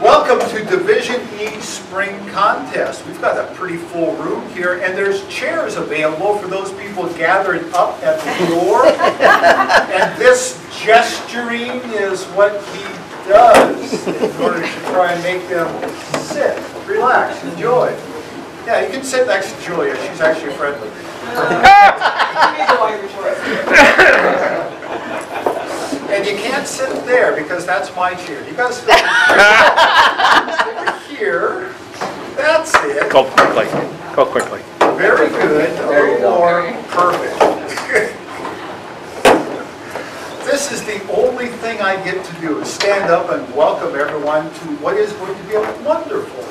Welcome to Division E Spring Contest. We've got a pretty full room here, and there's chairs available for those people gathered up at the door. And this gesturing is what he does in order to try and make them sit, relax, enjoy. Yeah, you can sit next to Julia. She's actually friendly. And you can't sit there because that's my chair. You guys sit here. That's it. Go quickly. Go quickly. Very good. There you go. More perfect. This is the only thing I get to do is stand up and welcome everyone to what is going to be a wonderful,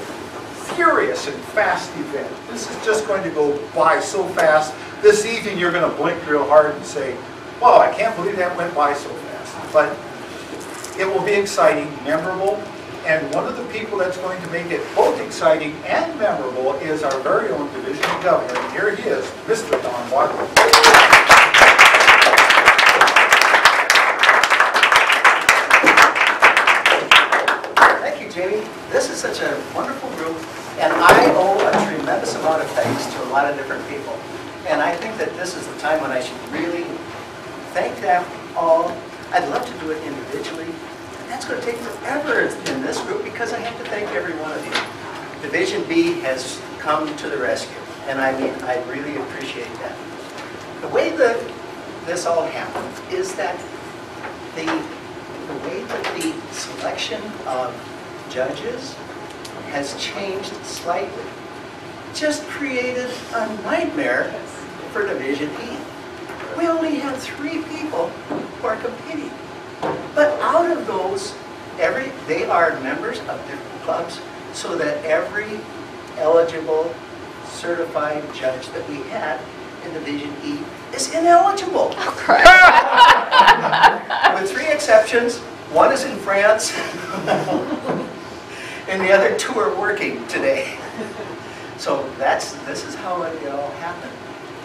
furious, and fast event. This is just going to go by so fast. This evening you're going to blink real hard and say, "Wow, I can't believe that went by so fast." But it will be exciting, memorable, and one of the people that's going to make it both exciting and memorable is our very own division governor. And here he is, Mr. Don Watkins. Thank you, Jamie. This is such a wonderful group, and I owe a tremendous amount of thanks to a lot of different people. And I think that this is the time when I should really thank them all. I'd love to do it individually. That's going to take forever in this group because I have to thank every one of you. Division B has come to the rescue, and I mean, I really appreciate that. The way that this all happened is that the way that the selection of judges has changed slightly. Just created a nightmare for Division E. We only had 3 people who are competing. But out of those, they are members of different clubs, so that every eligible certified judge that we had in Division E is ineligible. Oh, crap. With 3 exceptions. One is in France, and the other 2 are working today. So this is how it all happened.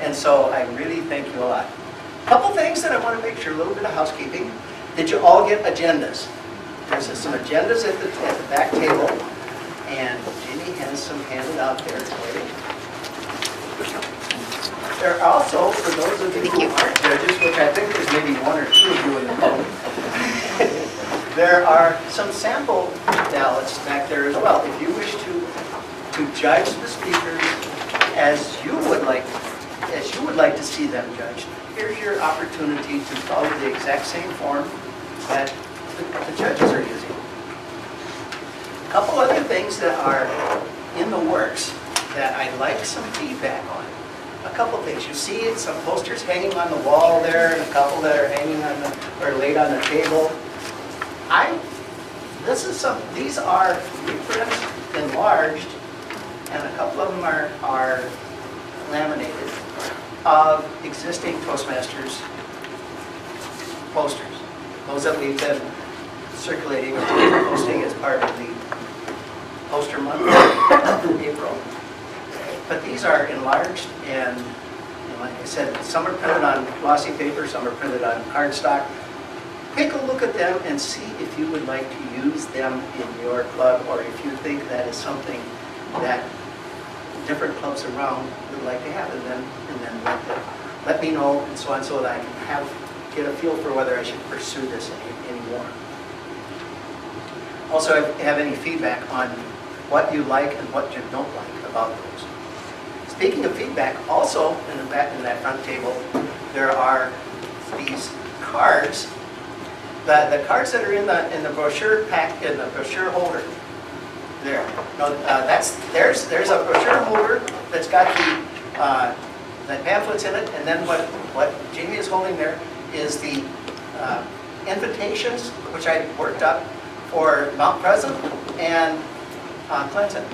And so I really thank you a lot. A couple things that I want to make sure, a little bit of housekeeping. Did you all get agendas? There's some agendas at the back table, and Jimmy has some handed out there today. There are also, for those of you who aren't judges, which I think there's maybe 1 or 2 of you in the room, there are some sample ballots back there as well. If you wish to judge the speakers as you would like to see them judged, here's your opportunity to follow the exact same form that the judges are using. A couple other things that are in the works that I'd like some feedback on. A couple things. You see some posters hanging on the wall there, and a couple that are hanging on or laid on the table. These are reprints enlarged, and a couple of them are laminated of existing Toastmasters posters. Those that we've been circulating and posting as part of the poster month in April. But these are enlarged, and like I said, some are printed on glossy paper, some are printed on cardstock. Take a look at them and see if you would like to use them in your club, or if you think that is something that different clubs around would like to have, and then let me know, and so on, so that I can get a feel for whether I should pursue this anymore. Also, if you have any feedback on what you like and what you don't like about those. Speaking of feedback, also in that front table, there are these cards. The cards that are in the brochure pack, in the brochure holder. There. No, there's a brochure holder that's got the pamphlets in it, and then what Jamie is holding there is the invitations, which I worked up for Mount Pleasant and Clinton.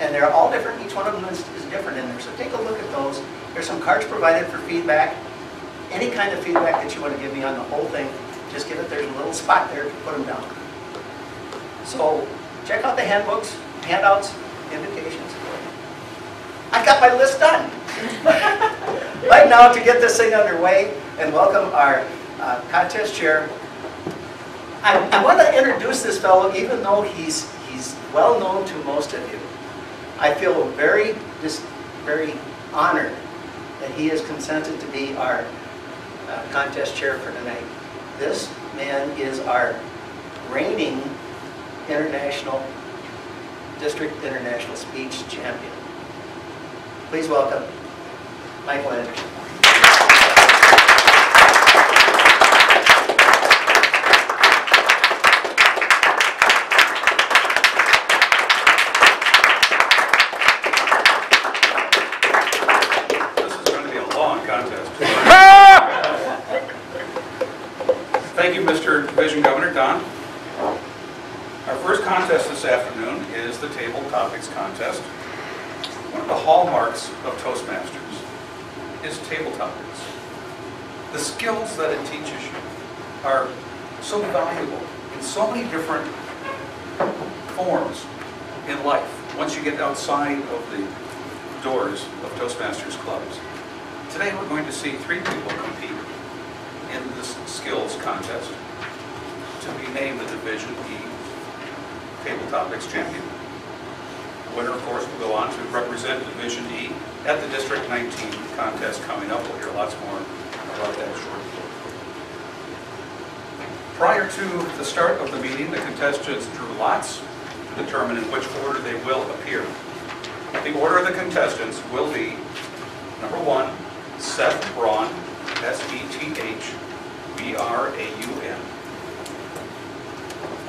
And they're all different. Each one of them is different in there. So take a look at those. There's some cards provided for feedback. Any kind of feedback that you want to give me on the whole thing, just give it. There's a little spot there to put them down. So check out the handbooks, handouts, invitations. I got my list done. Right now, to get this thing underway and welcome our contest chair, I want to introduce this fellow, even though he's well known to most of you. I feel very honored that he has consented to be our contest chair for tonight. This man is our reigning district international speech champion. Please welcome Michael Anderson. Thank you, Mr. Division Governor Don. Our first contest this afternoon is the Table Topics Contest. One of the hallmarks of Toastmasters is table topics. The skills that it teaches you are so valuable in so many different forms in life once you get outside of the doors of Toastmasters clubs. Today we're going to see 3 people compete in this skills contest to be named the Division E Table Topics Champion. The winner, of course, will go on to represent Division E at the District 19 contest coming up. We'll hear lots more about that shortly. Prior to the start of the meeting, the contestants drew lots to determine in which order they will appear. The order of the contestants will be: number 1, Seth Braun, S-E-T-H-B-R-A-U-N.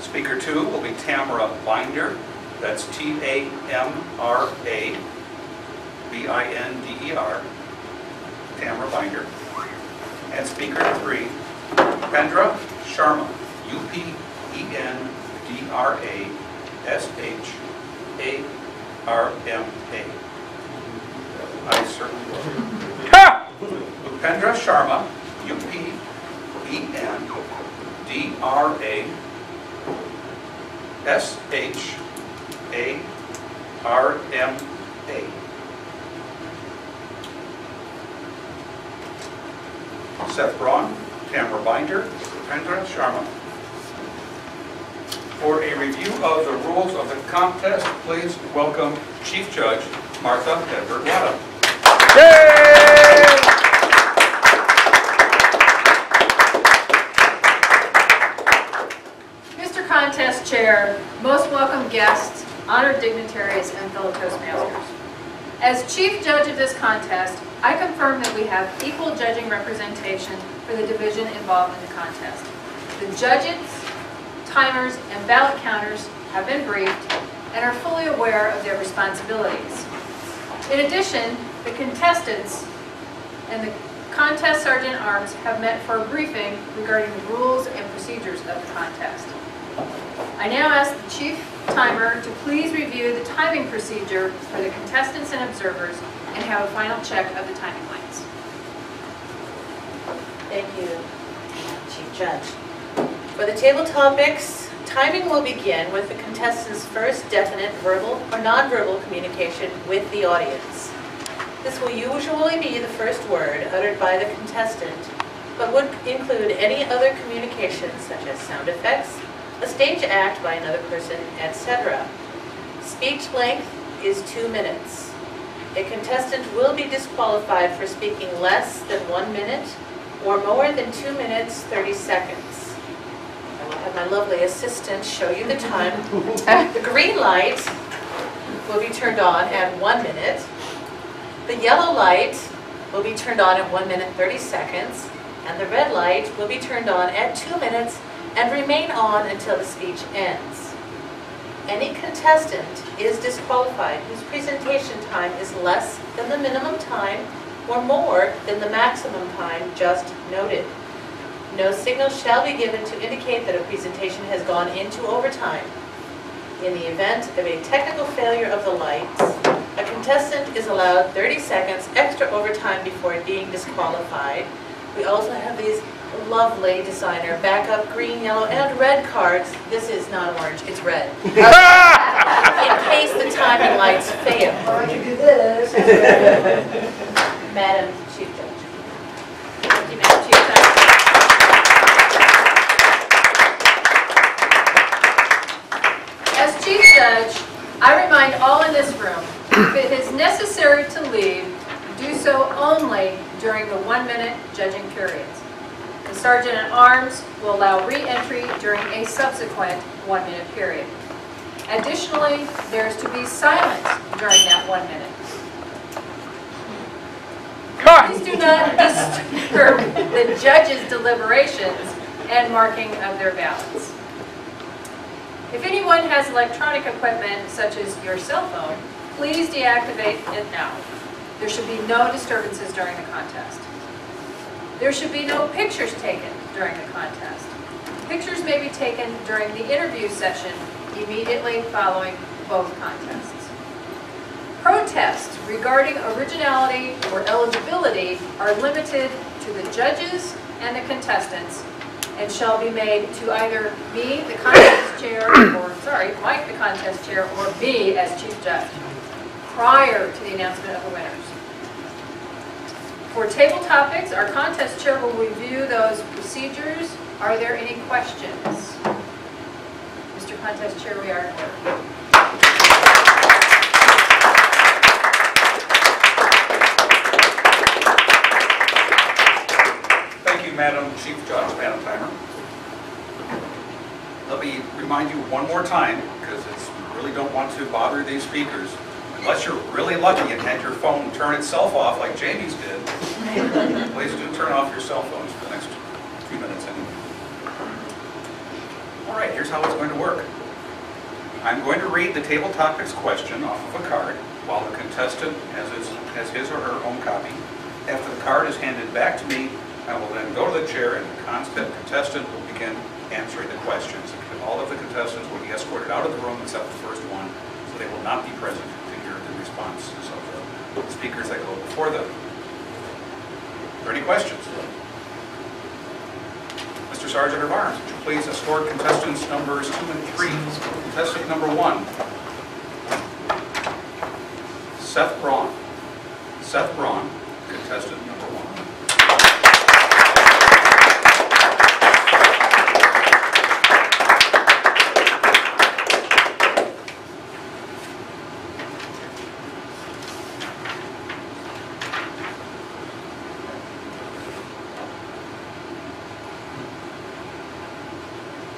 Speaker 2 will be Tamara Binder, that's T-A-M-R-A-B-I-N-D-E-R, Tamara Binder. And Speaker 3, Upendra Sharma, U-P-E-N-D-R-A-S-H-A-R-M-A. I certainly will. Upendra Sharma, U-P-E-N-D-R-A-S-H-A-R-M-A. Seth Braun, Tamara Binder, Upendra Sharma. For a review of the rules of the contest, please welcome Chief Judge Martha Edward-Wada. Yay! Mr. Contest Chair, most welcome guests, honored dignitaries, and fellow Toastmasters. As Chief Judge of this contest, I confirm that we have equal judging representation for the division involved in the contest. The judges, timers, and ballot counters have been briefed and are fully aware of their responsibilities. In addition, the contestants and the contest sergeant-at-arms have met for a briefing regarding the rules and procedures of the contest. I now ask the chief timer to please review the timing procedure for the contestants and observers and have a final check of the timing lines. Thank you, Chief Judge. For the table topics, timing will begin with the contestant's first definite verbal or nonverbal communication with the audience. This will usually be the first word uttered by the contestant, but would include any other communications such as sound effects, a stage act by another person, etc. Speech length is 2 minutes. A contestant will be disqualified for speaking less than 1 minute or more than 2 minutes, 30 seconds. I will have my lovely assistant show you the time. The green light will be turned on at 1 minute. The yellow light will be turned on at 1 minute 30 seconds, and the red light will be turned on at 2 minutes and remain on until the speech ends. Any contestant is disqualified whose presentation time is less than the minimum time or more than the maximum time just noted. No signal shall be given to indicate that a presentation has gone into overtime. In the event of a technical failure of the lights, a contestant is allowed 30 seconds extra overtime before being disqualified. We also have these lovely designer backup green, yellow, and red cards. This is not orange, it's red. In case the timing lights fail. Or you do this. Madam Chief Judge. Thank you, Madam Chief Judge. judge, I remind all in this room, if it is necessary to leave, do so only during the 1-minute judging periods. The Sergeant at Arms will allow re-entry during a subsequent 1-minute period. Additionally, there is to be silence during that 1 minute. Please do not disturb the judge's deliberations and marking of their ballots. If anyone has electronic equipment, such as your cell phone, please deactivate it now. There should be no disturbances during the contest. There should be no pictures taken during the contest. Pictures may be taken during the interview session immediately following both contests. Protests regarding originality or eligibility are limited to the judges and the contestants and shall be made to either me, the contest chair, or Mike, the contest chair, or me as chief judge prior to the announcement of the winners. For table topics, our contest chair will review those procedures. Are there any questions? Mr. Contest Chair, we are in order. Thank you, Madam Chief Judge, Madam Timer. Let me remind you one more time, because we really don't want to bother these speakers. Unless you're really lucky and had your phone turn itself off like Jamie's did, please do turn off your cell phones for the next few minutes anyway. All right, here's how it's going to work. I'm going to read the table topics question off of a card while the contestant has his or her own copy. After the card is handed back to me, I will then go to the chair and the contestant will begin answering the questions. All of the contestants will be escorted out of the room except the first one, so they will not be present to hear the responses of the speakers that go before them. Are there any questions? Mr. Sergeant at Arms, would you please escort contestants numbers 2 and 3. Contestant number 1, Seth Braun. Seth Braun, contestant number 1.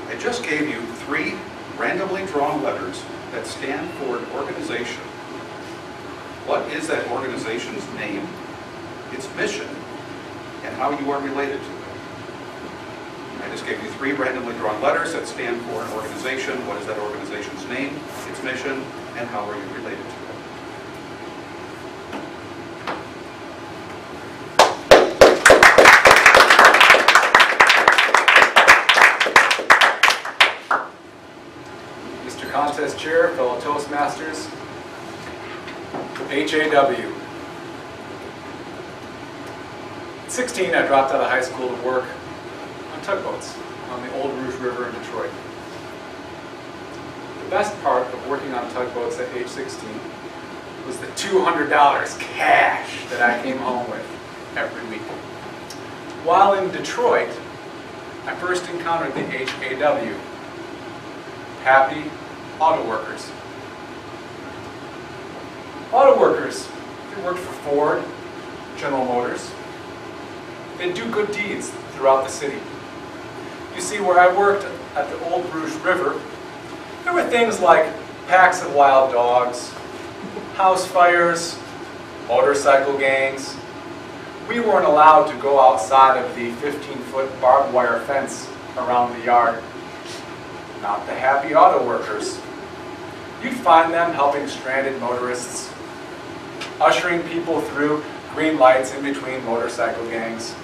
I just gave you 3 randomly drawn letters that stand for an organization. What is that organization's name, its mission, and how you are related to it? I just gave you 3 randomly drawn letters that stand for an organization. What is that organization's name, its mission, and how are you related to it? Contest Chair, fellow Toastmasters, HAW. At 16, I dropped out of high school to work on tugboats on the Old Rouge River in Detroit. The best part of working on tugboats at age 16 was the $200 cash that I came home with every week. While in Detroit, I first encountered the HAW, Happy Auto Workers. Auto workers, they worked for Ford, General Motors. They do good deeds throughout the city. You see, where I worked at the Old Rouge River, there were things like packs of wild dogs, house fires, motorcycle gangs. We weren't allowed to go outside of the 15-foot barbed wire fence around the yard. Not the happy auto workers. You'd find them helping stranded motorists, ushering people through green lights in between motorcycle gangs.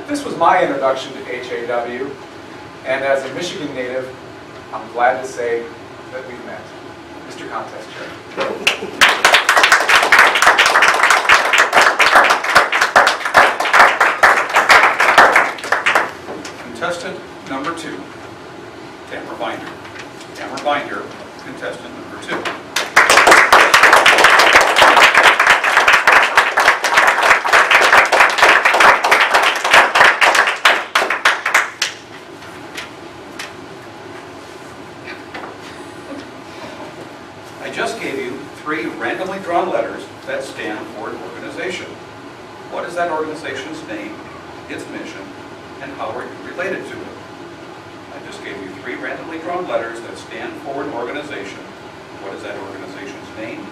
This was my introduction to HAW, and as a Michigan native, I'm glad to say that we've met. Mr. Contest Chair. Contestant number 2, Tamara Binder. Tamara Binder, contestant number 2. organization's name, its mission, and how are you related to it? I just gave you 3 randomly drawn letters that stand for an organization. What is that organization's name,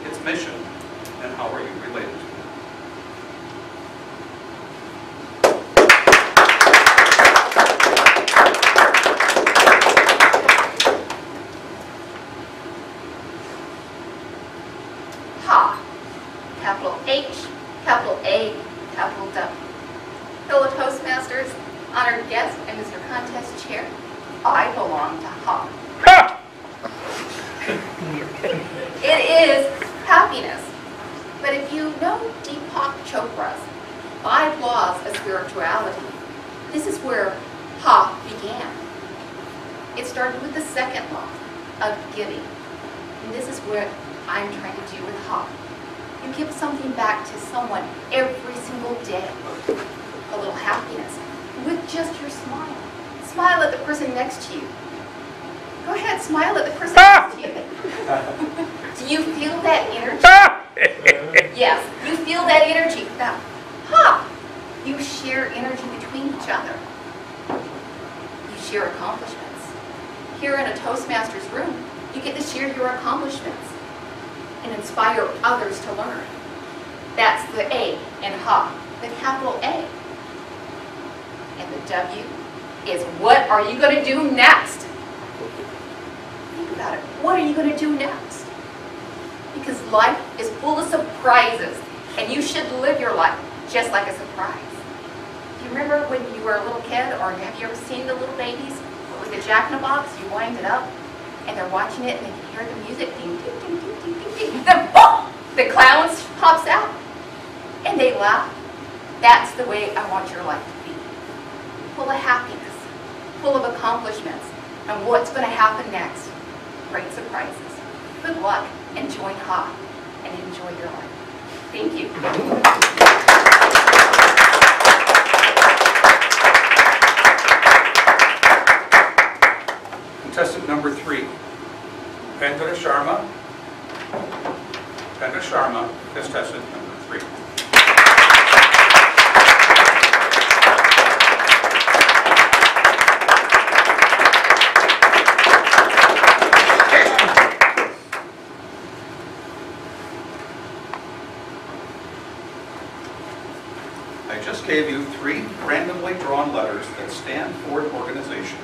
its mission, and how are you related to it? HA, capital H, capital A, capital W. Fellow Toastmasters, honored guest, and Mr. Contest Chair, I belong to HA. Ha! It is happiness. But if you know Deepak Chopra's 5 laws of spirituality, this is where HA began. It started with the second law of giving. And this is what I'm trying to do with HA. You give something back to someone every single day. A little happiness with just your smile. Smile at the person next to you. Go ahead, smile at the person next to you. Do you feel that energy? Yes, you feel that energy. Now, you share energy between each other. You share accomplishments. Here in a Toastmasters room, you get to share your accomplishments and inspire others to learn. That's the A in HA, the capital A. And the W is what are you going to do next? Think about it. What are you going to do next? Because life is full of surprises, and you should live your life just like a surprise. Do you remember when you were a little kid, or have you ever seen the little babies with the jack-in-the-box? You wind it up, and they're watching it, and they can hear the music, ding, ding, ding, ding, ding, ding, ding. Then, boom, the clown pops out, and they laugh. That's the way I want your life to be. Full of happiness, full of accomplishments, and what's going to happen next. Great surprises. Good luck, and join HA, and enjoy your life. Thank you. Contestant number 3, Pendra Sharma. Pendra Sharma, contestant number 3. I just gave you 3 randomly drawn letters that stand for an organization.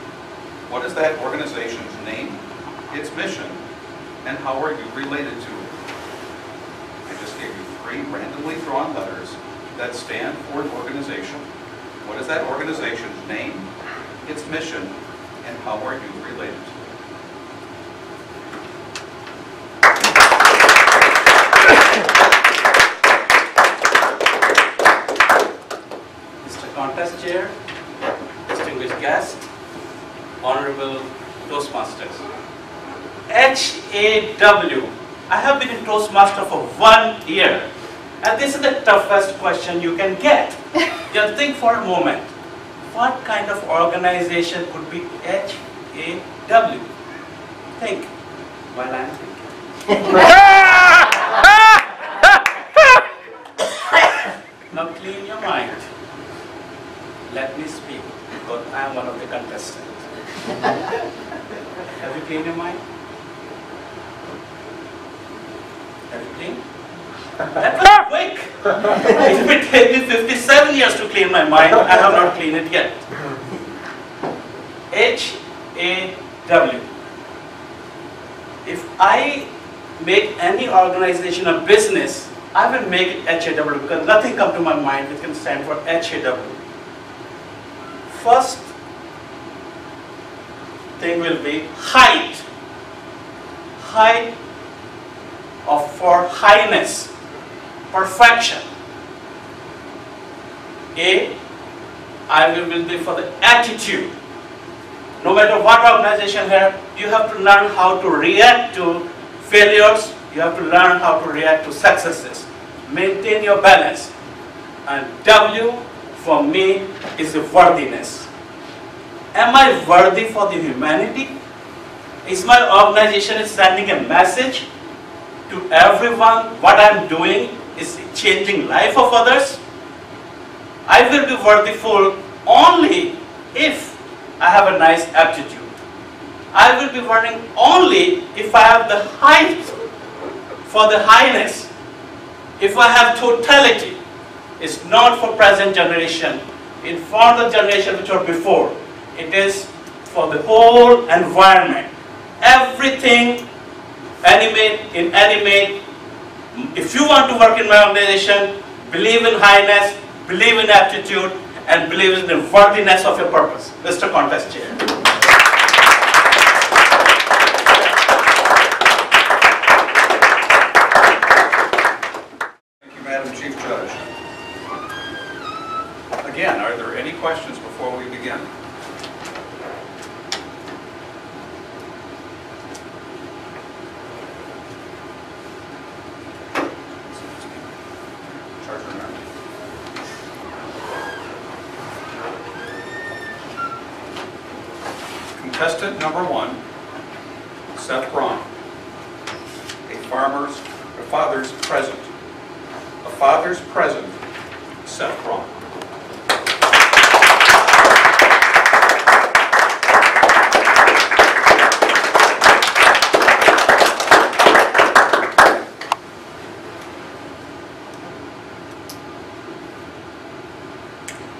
What is that organization's name, its mission, and how are you related to it? I just gave you 3 randomly drawn letters that stand for an organization. What is that organization's name, its mission, and how are you related to it? Mr. Contest Chair, distinguished guest, Honorable Toastmasters. HAW. I have been a Toastmaster for 1 year. And this is the toughest question you can get. Just think for a moment. What kind of organization could be HAW? Think while I'm thinking. Now clean your mind. Let me speak, because I am one of the contestants. Have you cleaned your mind? Have you cleaned? That was quick! It will take me 57 years to clean my mind. I have not cleaned it yet. HAW. If I make any organization a business, I will make it HAW because nothing comes to my mind which can stand for HAW. First thing will be height. Height of for highness, perfection. I will be for the attitude. No matter what organization here, you have to learn how to react to failures. You have to learn how to react to successes. Maintain your balance. And W for me is the worthiness. Am I worthy for the humanity? Is my organization sending a message to everyone? What I'm doing is changing life of others? I will be worthful only if I have a nice aptitude. I will be worthy only if I have the height for the highness. If I have totality. It's not for present generation, it's for the generation which were before. It is for the whole environment. Everything inanimate. If you want to work in my organization, believe in highness, believe in aptitude, and believe in the worthiness of your purpose. Mr. Contest Chair. Thank you, Madam Chief Judge. Again, are there any questions before we begin? Contestant number 1, Seth Braun, a father's present. A father's present, Seth Braun.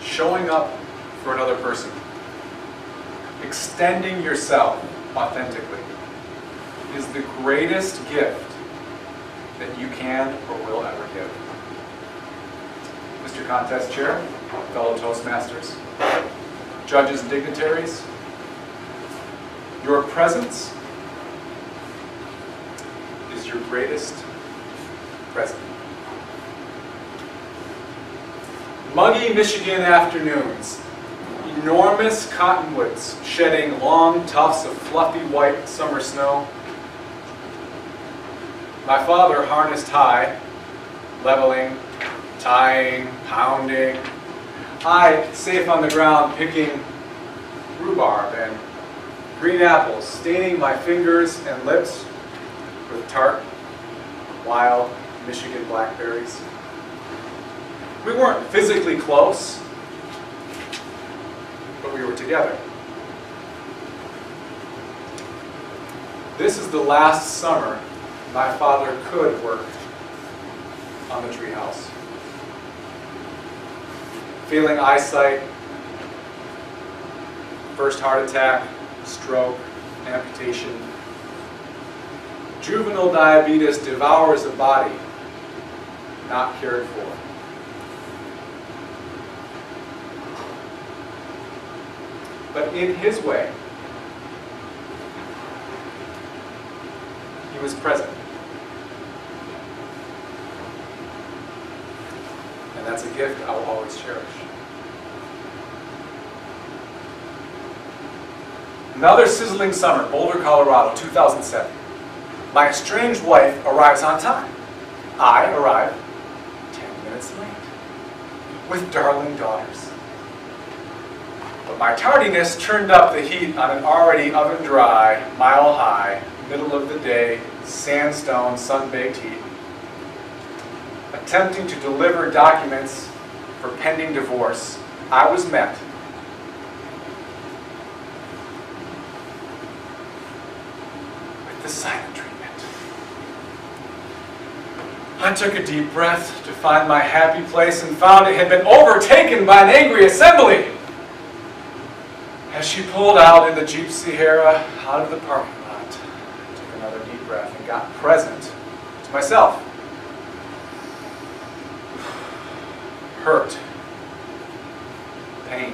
Showing up for another person. Extending yourself authentically is the greatest gift that you can or will ever give. Mr. Contest Chair, fellow Toastmasters, judges and dignitaries, your presence is your greatest present. Muggy Michigan afternoons, enormous cottonwoods shedding long tufts of fluffy white summer snow. My father harnessed high, leveling, tying, pounding. I, safe on the ground, picking rhubarb and green apples, staining my fingers and lips with tart, wild Michigan blackberries. We weren't physically close, but we were together. This is the last summer my father could work on the treehouse. Failing eyesight, first heart attack, stroke, amputation. Juvenile diabetes devours a body not cared for. But in his way, he was present. And that's a gift I will always cherish. Another sizzling summer, Boulder, Colorado, 2007. My estranged wife arrives on time. I arrive 10 minutes late with darling daughters. But my tardiness turned up the heat on an already oven-dry, mile-high, middle of the day, sandstone, sun-baked heat. Attempting to deliver documents for pending divorce, I was met with the silent treatment. I took a deep breath to find my happy place and found it had been overtaken by an angry assembly. As she pulled out in the Jeep Sahara out of the parking lot, I took another deep breath and got present to myself. Hurt, pain,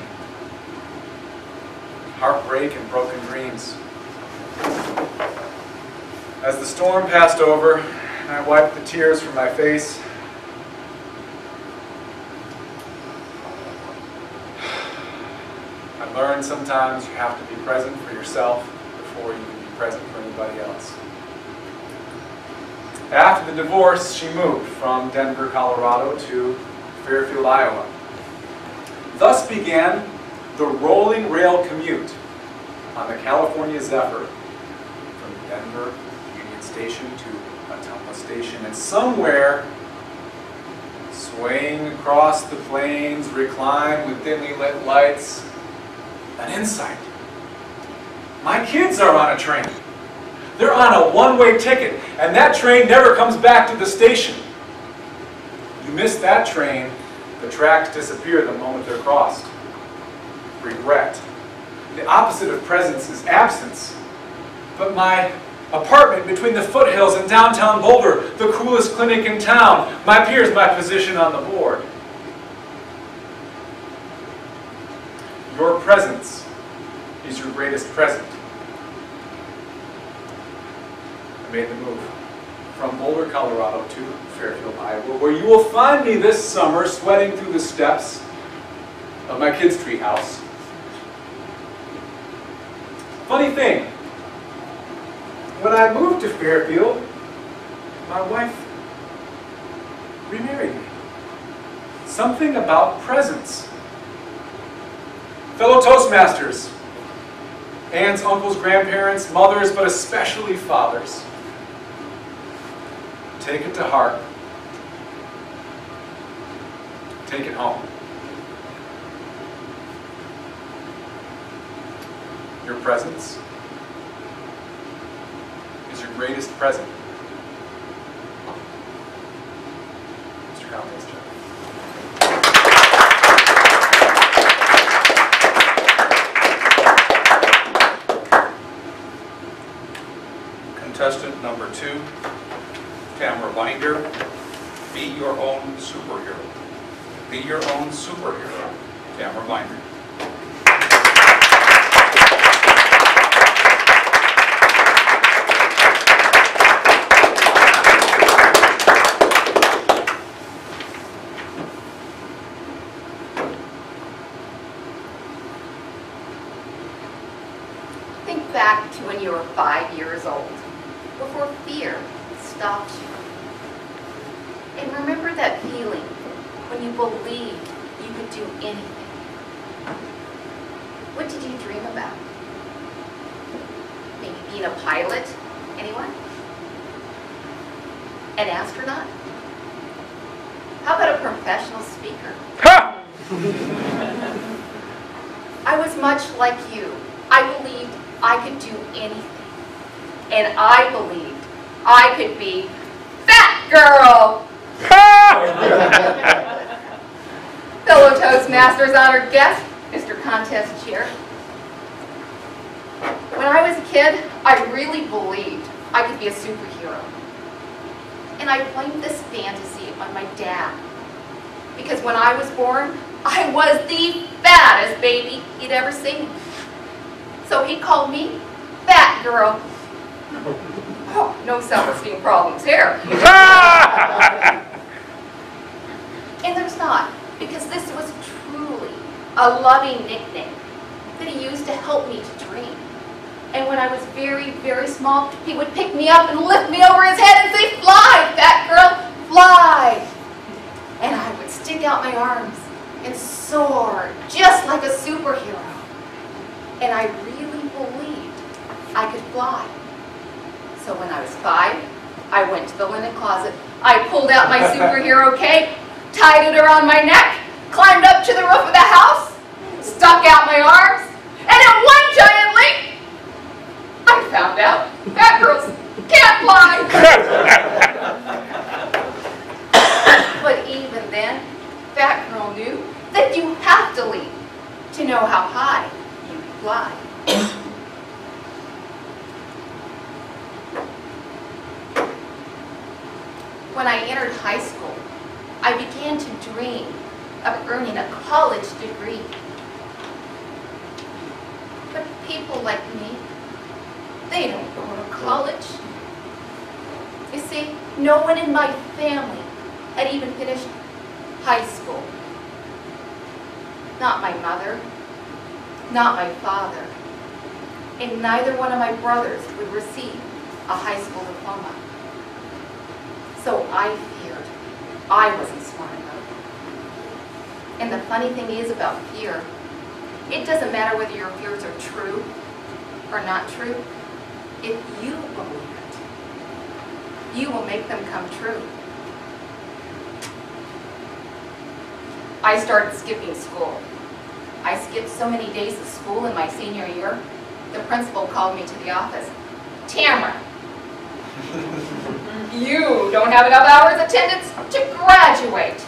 heartbreak, and broken dreams. As the storm passed over, and I wiped the tears from my face, I learned sometimes you have to be present for yourself before you can be present for anybody else. After the divorce, she moved from Denver, Colorado to Fairfield, Iowa. Thus began the rolling rail commute on the California Zephyr from Denver Union Station to Ottumwa Station, and somewhere Swaying across the plains, reclined with dimly lit lights. An insight. My kids are on a train. They're on a one-way ticket, and that train never comes back to the station. You miss that train, the tracks disappear the moment they're crossed. Regret. The opposite of presence is absence. But my apartment between the foothills and downtown Boulder, the coolest clinic in town, my peers, my position on the board. Your presence is your greatest present. I made the move from Boulder, Colorado to Fairfield, Iowa, where you will find me this summer sweating through the steps of my kids' treehouse. Funny thing, when I moved to Fairfield, my wife remarried me. Something about presence. Fellow Toastmasters, aunts, uncles, grandparents, mothers, but especially fathers, take it to heart. Take it home. Your presence is your greatest present. Mr. Contest Chair. Contestant number 2, Tamara Binder, be your own superhero. Be your own superhero. Tamara Binder. Think back to when you were 5 years old, before fear stopped you. And remember that feeling when you believed you could do anything. What did you dream about? Maybe being a pilot? Anyone? An astronaut? How about a professional speaker? Ha! I was much like you. I believed I could do anything. And I believed I could be Fat Girl! Fellow Toastmasters honored guest, Mr. Contest Chair. When I was a kid, I really believed I could be a superhero. And I blamed this fantasy on my dad. Because when I was born, I was the fattest baby he'd ever seen. So he called me Fat Girl. Oh, no self-esteem problems here. And there's not, because this was truly a loving nickname that he used to help me to dream. And when I was very, very small, he would pick me up and lift me over his head and say, "Fly, Fat Girl, fly!" And I would stick out my arms and soar just like a superhero. And I really believed I could fly. So when I was 5, I went to the linen closet. I pulled out my superhero cape, tied it around my neck, climbed up to the roof of the house, stuck out my arms, and in one giant leap, I found out fat girls can't fly. But even then, Fat Girl knew that you have to leap to know how high you can fly. When I entered high school, I began to dream of earning a college degree. But people like me, they don't go to college. You see, no one in my family had even finished high school. Not my mother, not my father, and neither one of my brothers would receive a high school diploma. So I feared I wasn't smart enough. And the funny thing is about fear, it doesn't matter whether your fears are true or not true. If you believe it, you will make them come true. I started skipping school. I skipped so many days of school in my senior year, the principal called me to the office. Tamara, you don't have enough hours attendance to graduate.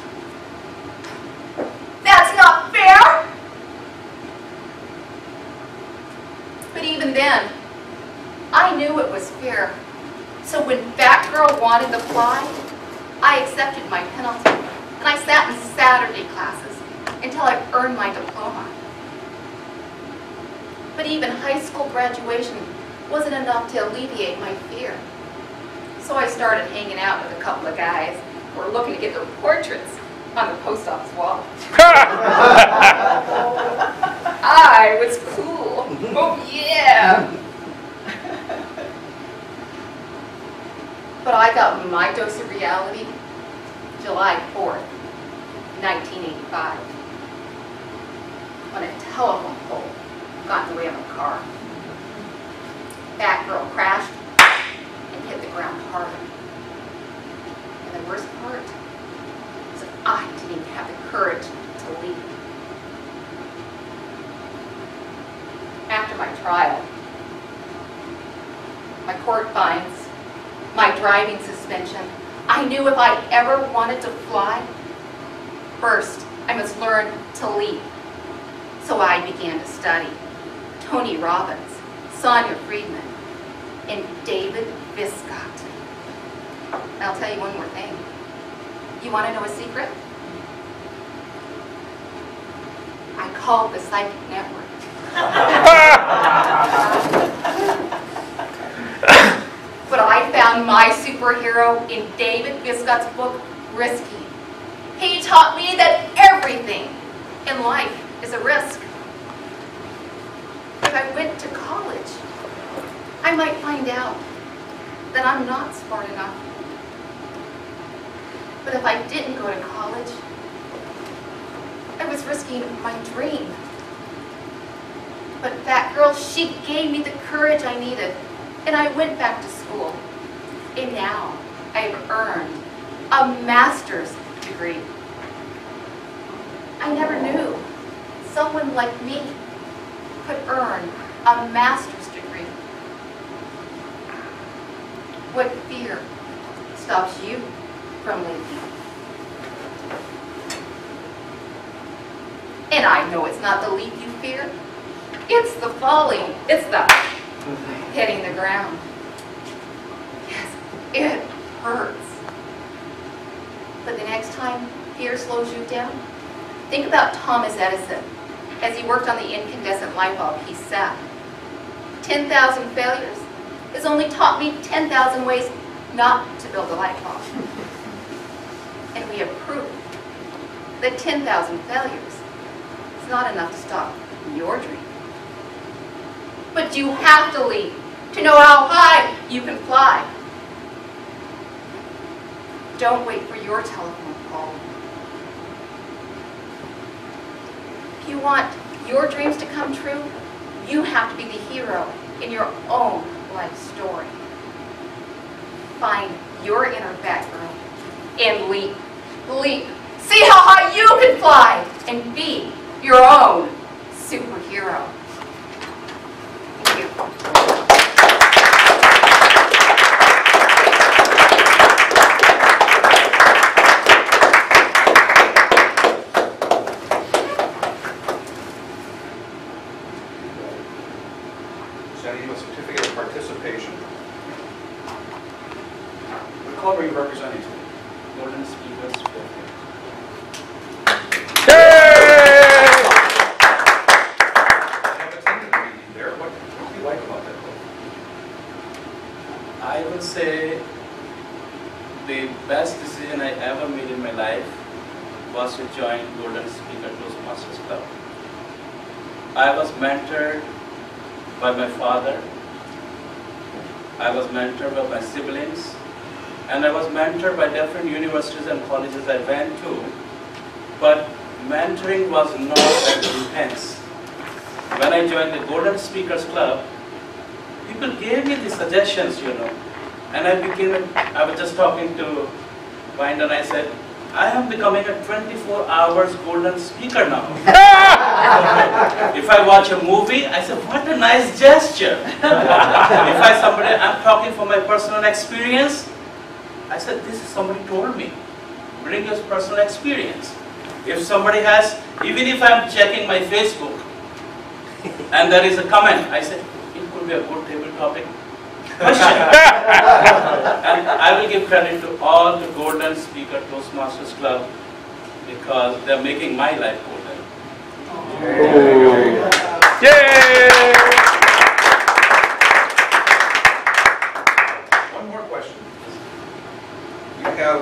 That's not fair. But even then, I knew it was fair. So when Fat Girl wanted to fly, I accepted my penalty, and I sat in Saturday classes until I earned my diploma. But even high school graduation wasn't enough to alleviate my fear. So I started hanging out with a couple of guys who were looking to get their portraits on the post office wall. I was cool. Oh yeah. But I got my dose of reality July 4th, 1985, when a telephone pole got in the way of a car. That girl crashed and hit the ground hard. And the worst part was that I didn't even have the courage to leave. After my trial, my court fines, my driving suspension, I knew if I ever wanted to fly, first I must learn to leap. So I began to study Tony Robbins, Sonia Friedman, and David Viscott. And I'll tell you one more thing. You want to know a secret? I called the psychic network. But I found my superhero in David Viscott's book, Risky. He taught me that everything in life is a risk. If I went to college, I might find out that I'm not smart enough. But if I didn't go to college, I was risking my dream. But that girl, she gave me the courage I needed, and I went back to school. And now I have earned a master's degree. I never knew someone like me could earn a master's degree. What fear stops you from leaving? And I know it's not the leap you fear. It's the falling. It's the hitting the ground. Yes, it hurts. But the next time fear slows you down, think about Thomas Edison. As he worked on the incandescent light bulb, he said, 10,000 failures has only taught me 10,000 ways not to build a light bulb. And we have proof that 10,000 failures is not enough to stop your dream. But you have to leap to know how high you can fly. Don't wait for your telephone call. If you want your dreams to come true, you have to be the hero in your own life story. Find your inner fat girl and leap. Leap. See how high you can fly and be your own superhero. Thank you. Sending you a certificate of participation. What club are you representing today? Golden Speakers Fairfield. You have attended the meeting there. What do you like about that club? I would say the best decision I ever made in my life was to join Golden Speaker Toastmasters Club. I was mentored by my father, I was mentored by my siblings, and I was mentored by different universities and colleges I went to, but mentoring was not as intense. When I joined the Golden Speakers Club, people gave me the suggestions, and I was just talking to Wind and I said, I am becoming a 24 hours golden speaker now. If I watch a movie, I say, what a nice gesture. If I'm talking from my personal experience, I said, this is somebody told me. Bring your personal experience. If somebody has, even if I'm checking my Facebook, and there is a comment, I say, it could be a good table topic question. And I will give credit to all the Golden Speaker Toastmasters Club because they're making my life golden. Yay! One more question. You have,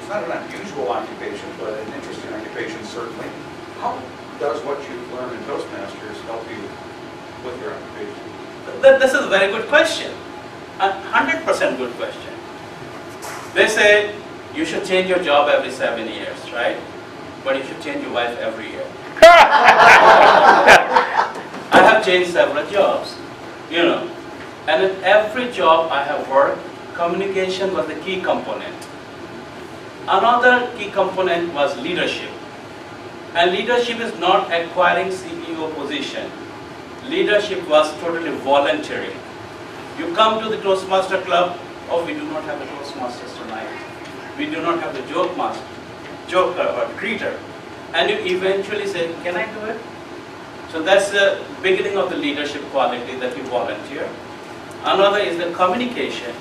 it's not an unusual occupation, but an interesting occupation certainly. How does what you've learned in Toastmasters help you with your occupation? This is a very good question. A 100% good question. They say you should change your job every 7 years, right? But you should change your wife every year. I have changed several jobs, and in every job I have worked, communication was the key component. Another key component was leadership. And leadership is not acquiring CEO position. Leadership was totally voluntary. You come to the Toastmaster Club, oh, we do not have the Toastmasters tonight. We do not have the joker or greeter. And you eventually say, can I do it? So that's the beginning of the leadership quality that you volunteer. Another is the communication.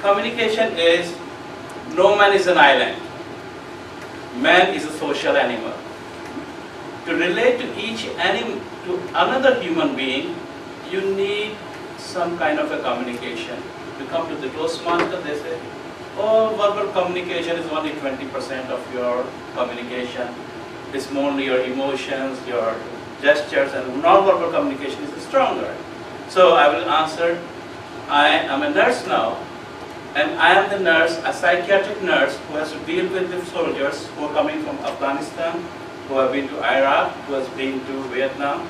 Communication is, no man is an island. Man is a social animal. To relate to to another human being, you need some kind of a communication. You come to the Toastmaster, they say, oh, verbal communication is only 20% of your communication. It's mainly your emotions, your gestures, and non-verbal communication is stronger. So I will answer, I am a nurse now, and I am the nurse, a psychiatric nurse who has to deal with the soldiers who are coming from Afghanistan, who have been to Iraq, who has been to Vietnam,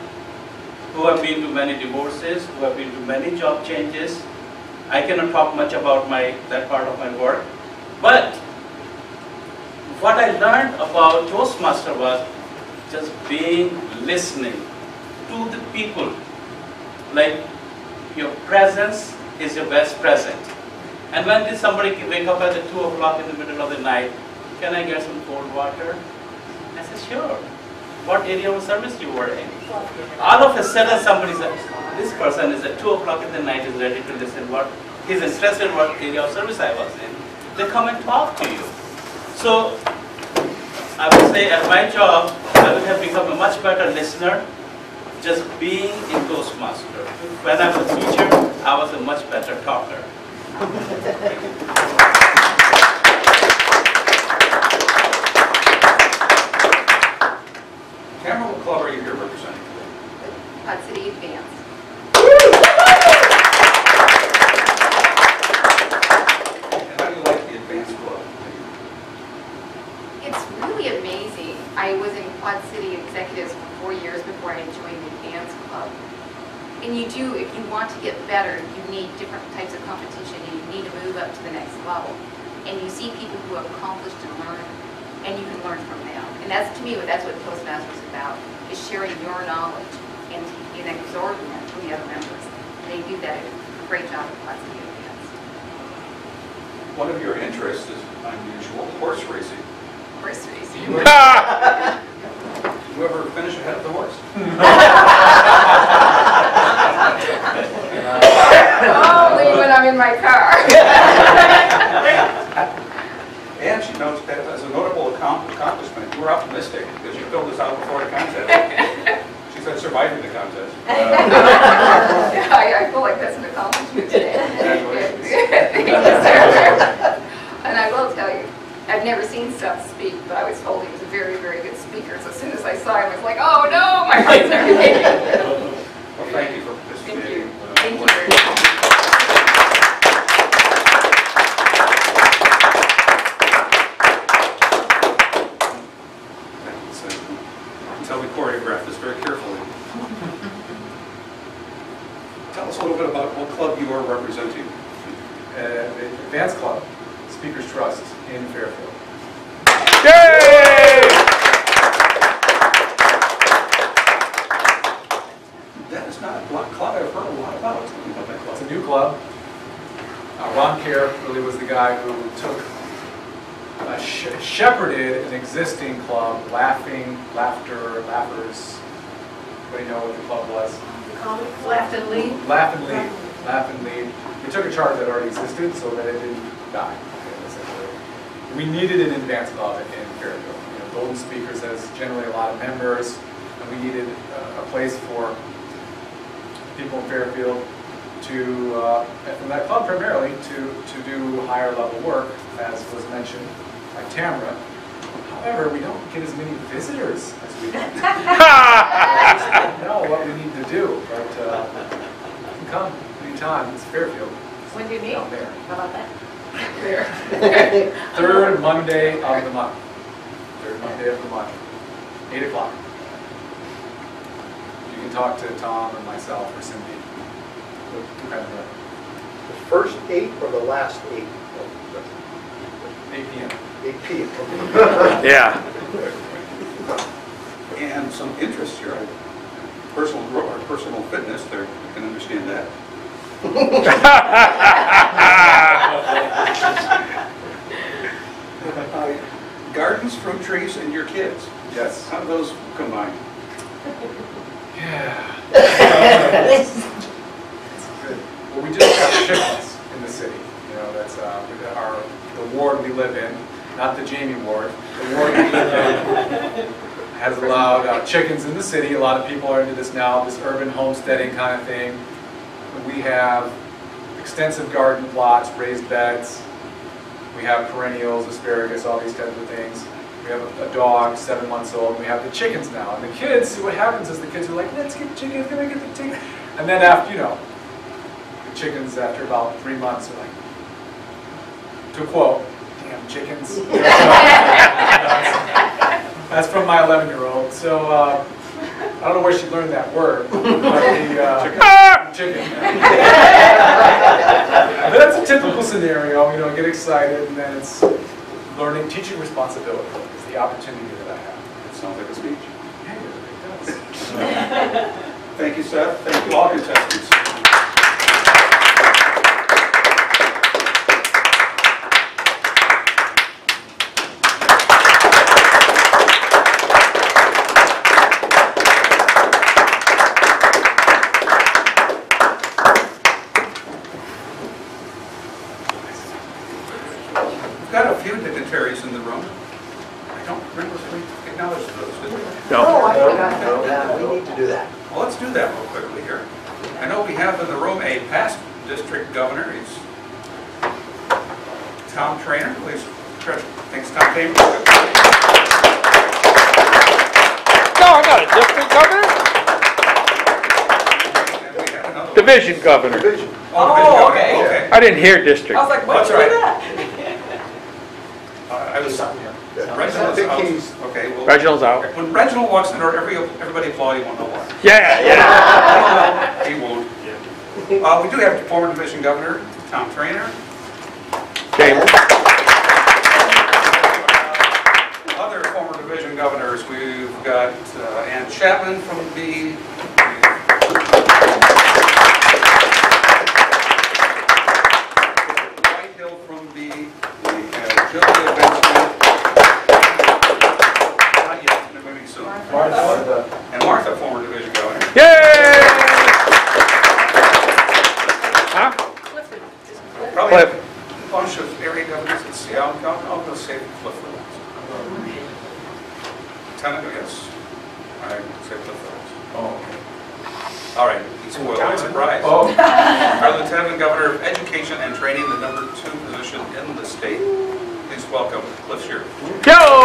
who have been to many divorces, who have been to many job changes. I cannot talk much about that part of my work. But what I learned about Toastmaster was just listening to the people. Like, your presence is your best present. And when did somebody wake up at 2 o'clock in the middle of the night, can I get some cold water? I said, sure. What area of service you were in? All of a sudden somebody said, this person is at 2 o'clock in the night is ready to listen he's interested in what area of service I was in. They come and talk to you. So I would say at my job, I would have become a much better listener just being in Toastmaster. When I was a teacher, I was a much better talker. Cameron, what club are you here representing today? Quad City Advance. And how do you like the Advance Club? It's really amazing. I was in Quad City Executives for 4 years before I joined the Advance Club. And you do, if you want to get better, you need different types of competition and you need to move up to the next level. And you see people who have accomplished and learned, and you can learn from them. And that's, to me, that's what Toastmasters is about, is sharing your knowledge and absorbing it from the other members. And they do that a great job at Quad City Advance. One of your interests is unusual, horse racing. Horse racing. You ever finish ahead of the horse? Only when I'm in my car. And she notes that as a notable accomplishment, you were optimistic because you filled this out before the contest. She said surviving the contest. I feel like that's an accomplishment today. Congratulations. Thank you, sir. And I will tell you, I've never seen Seth speak, but I was told he was a very, very good speaker. So as soon as I saw him, I was like, oh no, my heart's racing. Well, thank you for participating. Thank you very much. Until we choreograph this very carefully. Tell us a little bit about what club you are representing. The Advance Club, Speakers Trust in Fairfield. not a club I've heard a lot about. Tell me about that It's club. a new club. Ron Kerr really was the guy who took, shepherded an existing club, Laughers. Anybody know what the club was? Laugh and lead. Laugh and Lead. We took a charter that already existed so that it didn't die, essentially. We needed an advanced club in Fairfield. You know, Golden Speakers has generally a lot of members, and we needed a place for people in Fairfield to, and from that club primarily, to do higher level work, as was mentioned by Tamara. However, we don't get as many visitors as we do. I don't know what we need to do, but you can come anytime. It's Fairfield. When do you meet? Down there. How about that? Third Monday of the month. Third Monday of the month. 8 o'clock. You can talk to Tom or myself or Cindy. The first 8 or the last 8? 8 p.m. 8 p.m. Yeah. And some interest here, personal growth or personal fitness, there, you can understand that. Gardens, fruit trees, and your kids. Yes. How do those combine? Yeah. It's good. Well, we just got chickens in the city. You know, that's the ward we live in, not the Jamie ward. The ward we live in has allowed chickens in the city. A lot of people are into this now, this urban homesteading kind of thing. We have extensive garden plots, raised beds. We have perennials, asparagus, all these kinds of things. We have a dog, 7 months old. We have the chickens now. And the kids, what happens is the kids are like, let's get the chickens, can I get the chicken? And then after, you know, the chickens after about 3 months are like, to quote, damn chickens. That's from my 11-year-old. So I don't know where she learned that word. But the chicken. But that's a typical scenario, you know, get excited, and then it's learning, teaching responsibility is the opportunity that I have. It sounds like a speech. Yeah, it does. Thank you, Seth. Thank you, all contestants. We've got a few dignitaries in the room. I don't remember if we acknowledged those, did we? No. I forgot that. We need to do that. Well, let's do that real quickly here. I know we have in the room a past district governor. He's Tom Trainer. Please, thanks, Tom Trainer. No, I'm not a district governor. And we have another one. Division governor. Division. Oh, okay. Okay. I didn't hear district. I was like, That's what'd you do right. that? I was Yeah. Reginald's I think out. he's- Okay. Well, Reginald's out. when Reginald walks in the door, everybody applaud. He won't know why. Yeah, yeah. He won't. We do have former division governor Tom Trainer. Okay. Other former division governors, we've got Ann Chapman from B. Whitehill from B. We have Julia Benjamin. Not yet, maybe soon. And Martha, former division governor. Yay! Huh? Clifford. Probably Cliff. a bunch of area governors in Seattle. I'll go say Cliff for that. Lieutenant, yes. I say Cliff for that. Oh, okay. All right, he's spoiled. Surprise. Oh. Our Lieutenant Governor of Education and Training, the #2 position in the state. Please welcome Cliff Shear. Yo!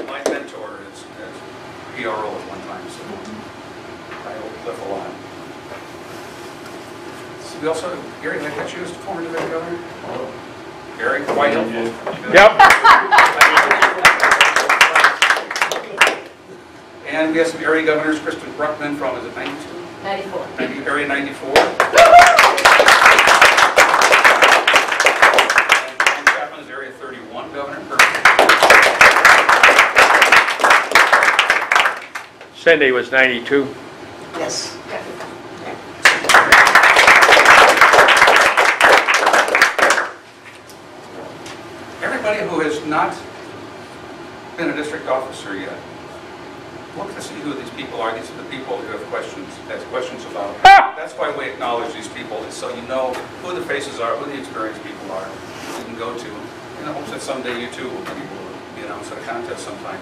My mentor is PRO at one time, so I owe Cliff a lot. So we also, Gary, did I catch you as former division governor? Gary, quite helpful. Yep. And we have some area governors, Kristen Bruckman from, is it 92? 94. Area 94. And Chapman is Area 31 governor. Cindy was 92. Yes. Everybody who has not been a district officer yet, look to see who these people are. These are the people who have questions about. That's why we acknowledge these people, is so you know who the faces are, who the experienced people are, who you can go to, in the hopes that someday you too will be announced at a contest sometime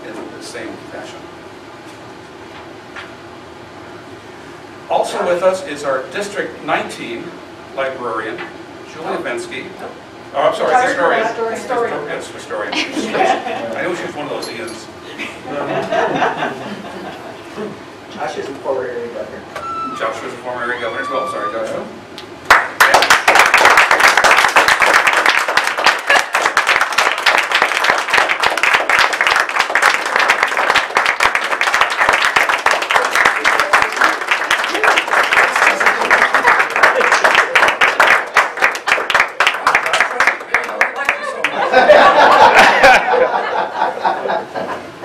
in the same fashion. Also with us is our District 19 librarian, Julia Bensky. Oh, I'm sorry, historian. Yes, historian. I know she's one of those Ians. Josh is a former area governor. Joshua's a former area governor as well. Sorry, Joshua.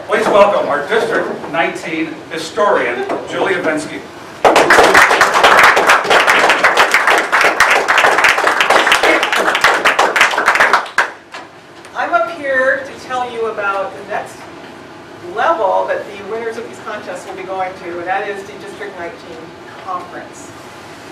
Please welcome our District 19 historian, Julia Bensky. I'm up here to tell you about the next level that the winners of these contests will be going to, and that is the District 19 Conference.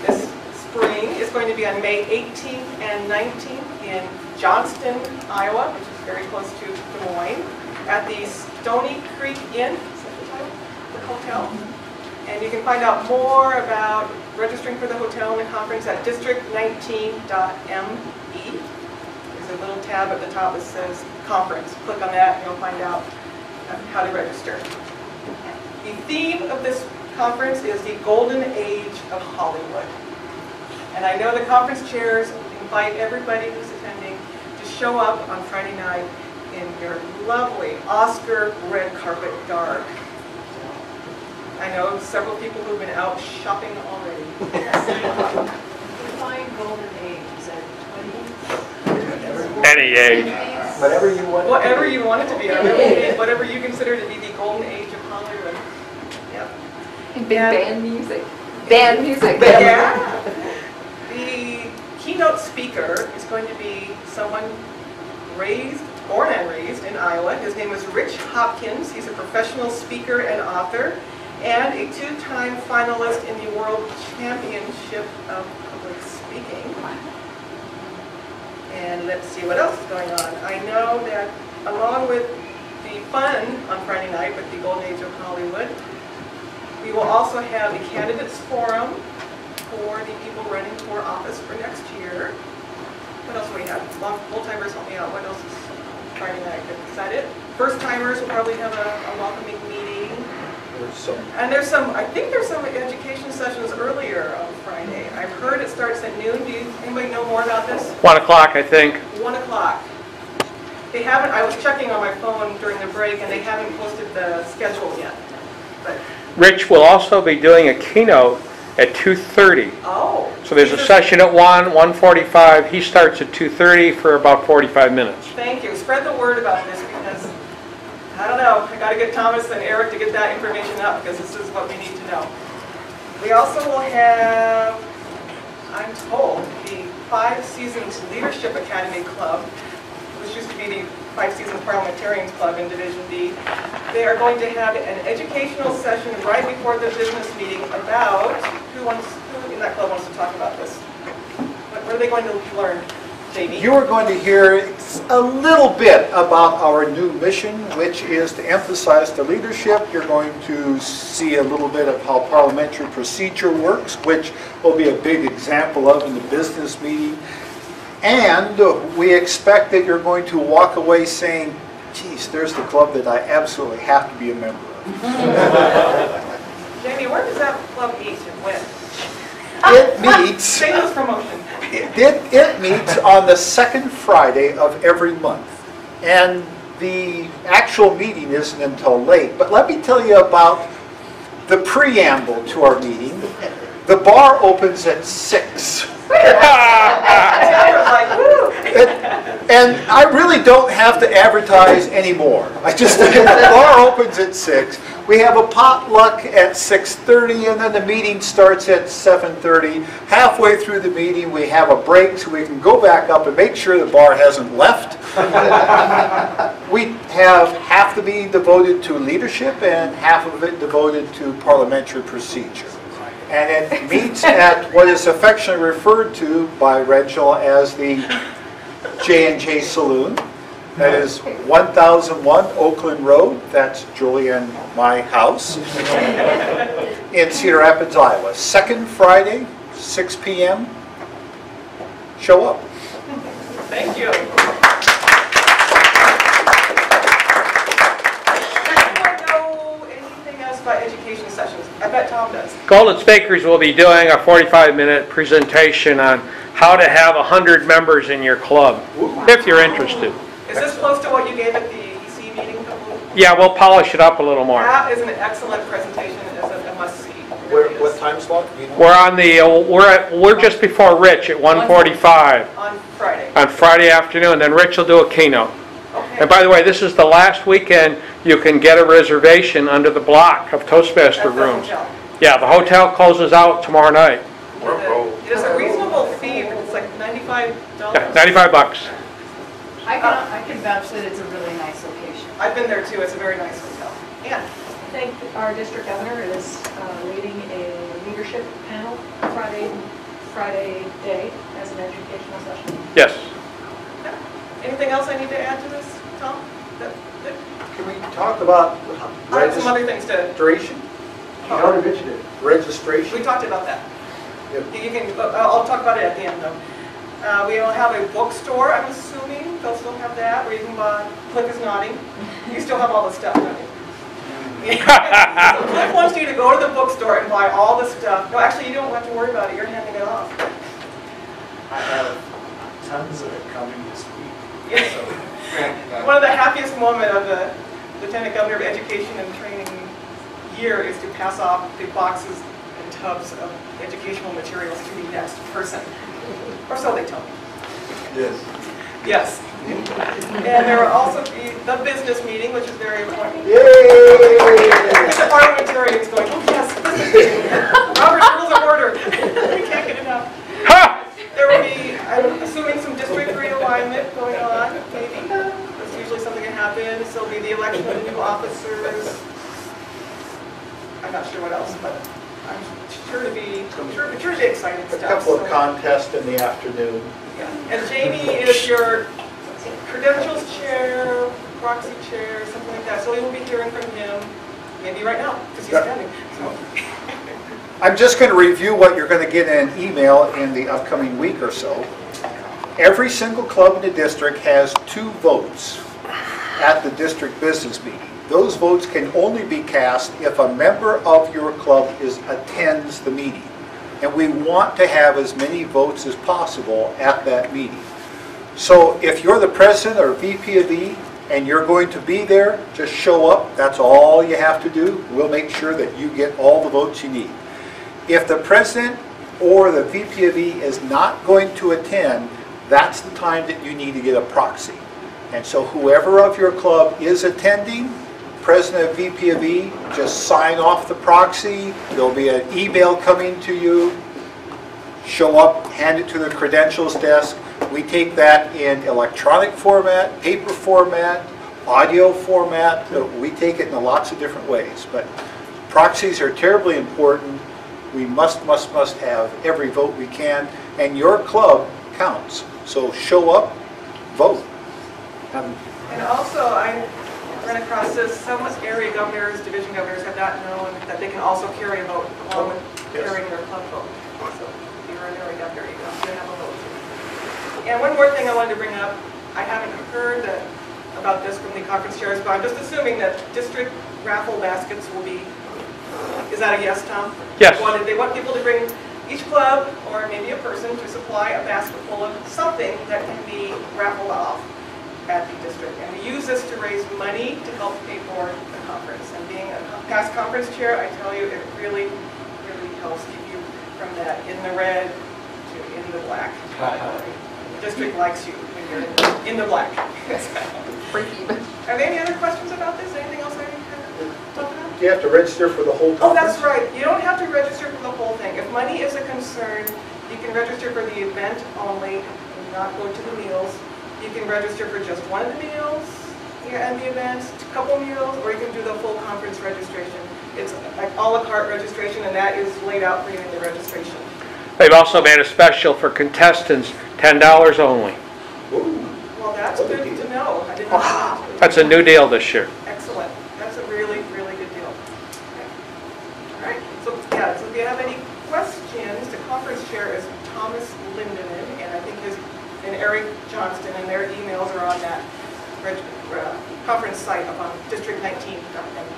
This spring is going to be on May 18th and 19th in Johnston, Iowa, which is very close to Des Moines, at the Stony Creek Inn, is that the title? The hotel. And you can find out more about registering for the hotel and the conference at district19.me. There's a little tab at the top that says conference. Click on that and you'll find out how to register. The theme of this conference is the golden age of Hollywood. And I know the conference chairs invite everybody who's attending to show up on Friday night in your lovely Oscar red carpet garb. I know several people who've been out shopping already. Define golden age, is that 20s? Any age. Whatever you want. Whatever you want it to be, whatever you consider to be the golden age of Hollywood. Yep. And band music. Band music. Yeah. The keynote speaker is going to be someone born and raised in Iowa. His name is Rich Hopkins. He's a professional speaker and author, and a two-time finalist in the World Championship of Public Speaking. And let's see what else is going on. I know that along with the fun on Friday night with the Golden Age of Hollywood, we will also have the Candidates Forum for the people running for office for next year. What else do we have? Old-timers, help me out. What else is Friday night? Is that it? First-timers will probably have a welcoming meeting. And I think there's some education sessions earlier on Friday. I've heard it starts at noon. Anybody know more about this? 1 o'clock, I think. 1 o'clock. They haven't, I was checking on my phone during the break and they haven't posted the schedule yet. But, Rich will also be doing a keynote at 2:30. oh. So there's a session at 1:45. He starts at 2:30 for about 45 minutes. Thank you. Spread the word about this because, I don't know, I got to get Thomas and Eric to get that information out because this is what we need to know. We also will have, I'm told, the 5 Seasons Leadership Academy Club, which used to be the 5 Seasons Parliamentarians Club in Division B. They are going to have an educational session right before the business meeting about, who in that club wants to talk about this? What are they going to learn? Jamie? You are going to hear a little bit about our new mission, which is to emphasize the leadership. You're going to see a little bit of how parliamentary procedure works, which will be a big example of in the business meeting. And we expect that you're going to walk away saying, geez, there's the club that I absolutely have to be a member of. Jamie, where does that club meet and when? It meets... Shameless promotion. It meets on the second Friday of every month. And the actual meeting isn't until late. But let me tell you about the preamble to our meeting. The bar opens at 6. Like, woo! And I really don't have to advertise anymore. The bar opens at 6. We have a potluck at 6:30, and then the meeting starts at 7:30. Halfway through the meeting, we have a break so we can go back up and make sure the bar hasn't left. We have half the meeting devoted to leadership and half of it devoted to parliamentary procedure. And it meets at what is affectionately referred to by Rachel as the J&J Saloon. That is 1001 Oakland Road. That's Julie and my house in Cedar Rapids, Iowa. Second Friday, 6 p.m. Show up. Thank you. Anyone know anything else about education sessions? I bet Tom does. Golden Bakers will be doing a 45-minute presentation on how to have 100 members in your club, if you're interested. Is this close to what you gave at the EC meeting a couple? Yeah, we'll polish it up a little more. That is an excellent presentation. It's a must-see. What time slot? We're just before Rich at 1:45 On Friday. on Friday afternoon. Then Rich will do a keynote. Okay. And by the way, this is the last weekend you can get a reservation under the block of Toastmaster At the rooms. hotel. Yeah, the hotel closes out tomorrow night. It is a reasonable fee. It's like $95. Yeah, $95. I can vouch that it's a really nice location. I've been there too. It's a very nice hotel. Yeah. I think our district governor is leading a leadership panel Friday day as an educational session. Yes. Anything else I need to add to this, Tom? Can we talk about I have some other things to. registration? Oh. You already mentioned it. Registration? We talked about that. Yep. You can. I'll talk about it at the end though. We will have a bookstore. I'm assuming they'll still have that, where you can buy. Cliff is nodding. You still have all the stuff, don't you? So Cliff wants you to go to the bookstore and buy all the stuff. No, actually, you don't have to worry about it. You're handing it off. I have tons of it coming this week. Yes. One of the happiest moments of the Lieutenant Governor of Education and Training year is to pass off the boxes and tubs of educational materials to the next person. Or so they tell me. Yes. Yes. And there will also be the business meeting, which is very important. Yay! The parliamentarians going, oh yes, business meeting. Robert's Rules of Order. We can't get enough. There will be, I'm assuming, some district realignment going on, maybe. That's usually something that happens. There'll be the election of new officers. I'm not sure what else, but I'm sure to be exciting A stuff. couple of So, contests in the afternoon. yeah. And Jamie is your credentials chair, proxy chair, something like that. So we will be hearing from him, maybe right now, because he's standing. So. I'm just going to review what you're going to get in an email in the upcoming week or so. Every single club in the district has 2 votes at the district business meeting. Those votes can only be cast if a member of your club attends the meeting. And we want to have as many votes as possible at that meeting. So if you're the president or VP of E and you're going to be there, just show up. That's all you have to do. We'll make sure that you get all the votes you need. If the president or the VP of E is not going to attend, that's the time that you need to get a proxy. And so whoever of your club is attending, president or VP of E, just sign off the proxy. There'll be an email coming to you. Show up, hand it to the credentials desk. We take that in electronic format, paper format, audio format. We take it in lots of different ways. But proxies are terribly important. We must have every vote we can. And your club counts. So show up, vote. And also, I ran across this. Some area governors, division governors have not known that they can also carry a vote along with carrying their club vote. So if you're an area governor, you can have a vote. And one more thing I wanted to bring up. I haven't heard about this from the conference chairs, but I'm just assuming that district raffle baskets will be. Is that a yes, Tom? Yes. They want people to bring each club or maybe a person to supply a basket full of something that can be raffled off at the district. And we use this to raise money to help pay for the conference. And being a past conference chair, I tell you, it really, really helps keep you from that in the red to in the black category. district likes you when you're in the black. Are there any other questions about this? Anything else I can talk about? Do you have to register for the whole Oh, conference? that's right. You don't have to register for the whole thing. If money is a concern, you can register for the event only and not go to the meals. You can register for just one of the meals and the events, a couple meals, or you can do the full conference registration. It's like a la carte registration, and that is laid out for you in the registration. They've also made a special for contestants, $10 only. Ooh. Well, that's good to know. I didn't know that. That's a new deal this year. Excellent. That's a really, really good deal. Okay. All right. So, yeah, so if you have any questions, the conference chair is Thomas Lindeman, and I think and Eric Johnston, and their emails are on that conference site up on district19.me.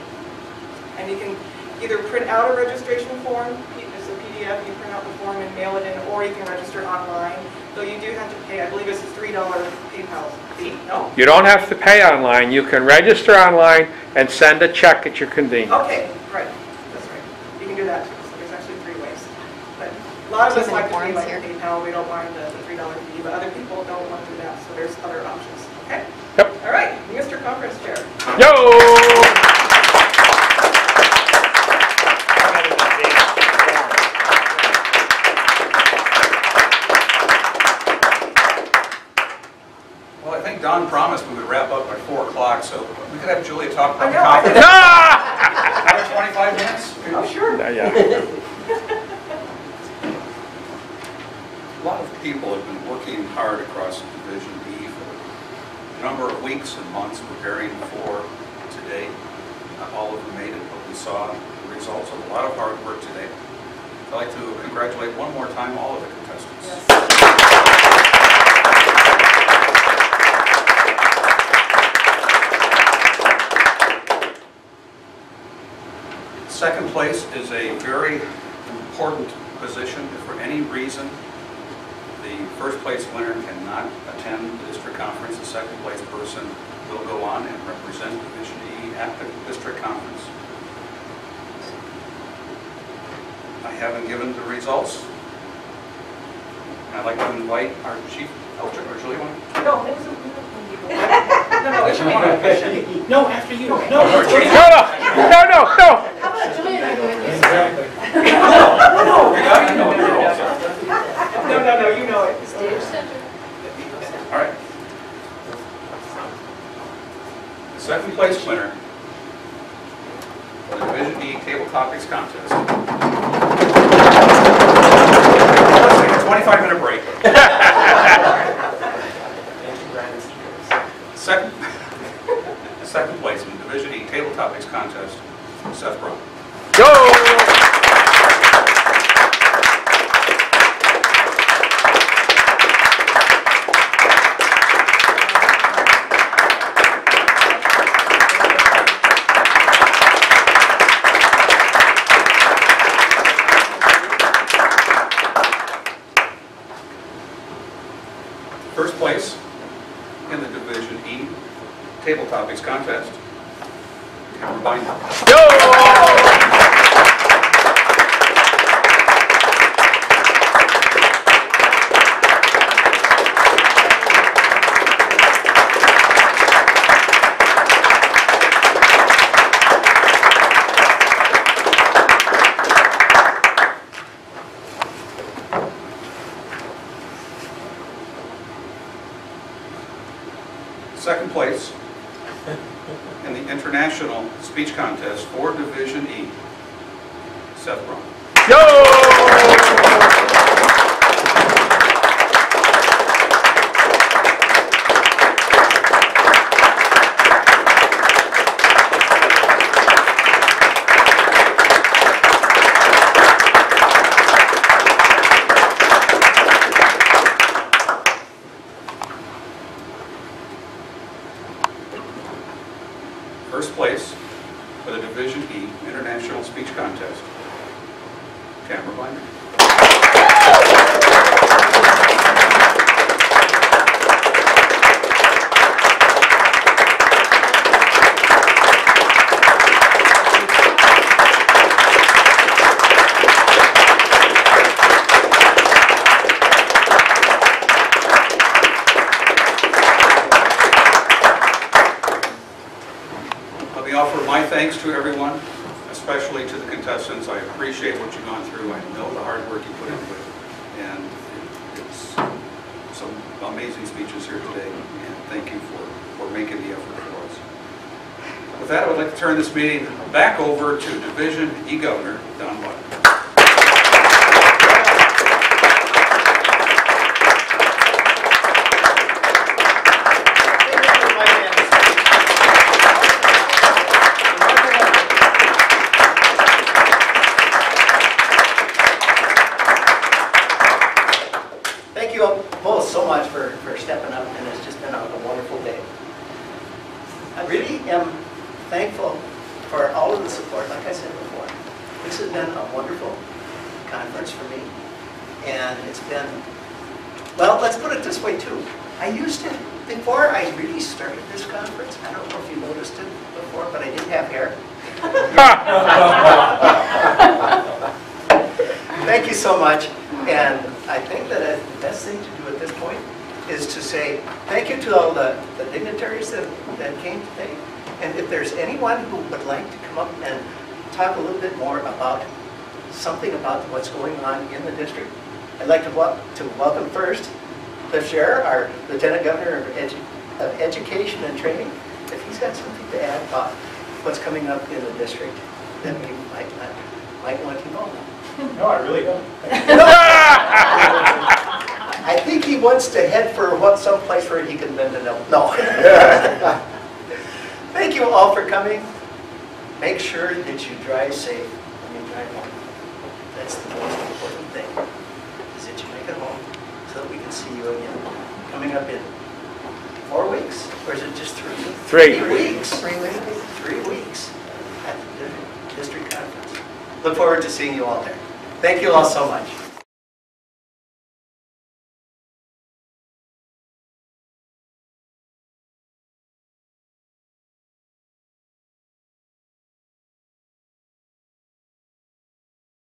And you can either print out a registration form, it's a PDF, you print out the form and mail it in, or you can register online. Though you do have to pay, I believe it's a $3 PayPal fee. No? You don't have to pay online. You can register online and send a check at your convenience. Okay, right. That's right. You can do that too. So there's actually 3 ways. But a lot of us like to pay like PayPal. We don't mind the $3 fee, but other people don't want to do that. So there's other options. Okay? Yep. All right, Mr. Conference Chair. Yo! Well, I think Don promised we would wrap up by 4 o'clock, so we could have Julia talk about the I know. conference. Another 25 minutes? Oh, sure. Yeah. A lot of people have been working hard across Division B for a number of weeks and months preparing for today. Not all of them made it, but we saw the results of a lot of hard work today. I'd like to congratulate one more time all of the contestants. Yes. Second place is a very important position. If for any reason the first place winner cannot attend the district conference, the second place person will go on and represent Division E at the district conference. I haven't given the results. I'd like to invite our chief, or Julie, want to? No, it was no, it's me. No, after you. No, no. How about Julie and I go with you? Exactly. No, you know it. Stage center. All right. The second place winner for the Division E Table Topics Contest. Let's take a 25-minute break. Second place in the Division E Table Topics Contest, Seth Brown. Go! First place in the Division E Table Topics Contest, Cameron Binder. Go! Second place in the International Speech Contest for Division E, Seth Brown. Yo! First place for the Division E International Speech Contest, Cameron Binder. Let me offer my thanks to everyone, especially to the contestants. I appreciate what you've gone through. I know the hard work you put into it. And it's some amazing speeches here today. And thank you for making the effort for us. With that, I would like to turn this meeting back over to Division E Governor Don Butler. Thank you both so much for stepping up, and it's just been a wonderful day. I really am thankful for all of the support, like I said before. This has been a wonderful conference for me, and it's been, well, let's put it this way too. I used to, before I really started this conference, I don't know if you noticed it before, but I didn't have hair. Thank you so much, and I think that the best thing to do at this point is to say thank you to all the dignitaries that came today. And if there's anyone who would like to come up and talk a little bit more about something about what's going on in the district, I'd like to welcome first Cliff Scherer, our Lieutenant Governor of Education and Training. If he's got something to add about what's coming up in the district that we might want to know. No, I really don't. I think he wants to head for some place where he can bend an elbow. No. Thank you all for coming. Make sure that you drive safe when you drive home. That's the most important thing, is that you make it home so that we can see you again. Coming up in 4 weeks, or is it just 3? 3 weeks. 3 weeks. 3 weeks at the district conference. Look forward to seeing you all there. Thank you all so much.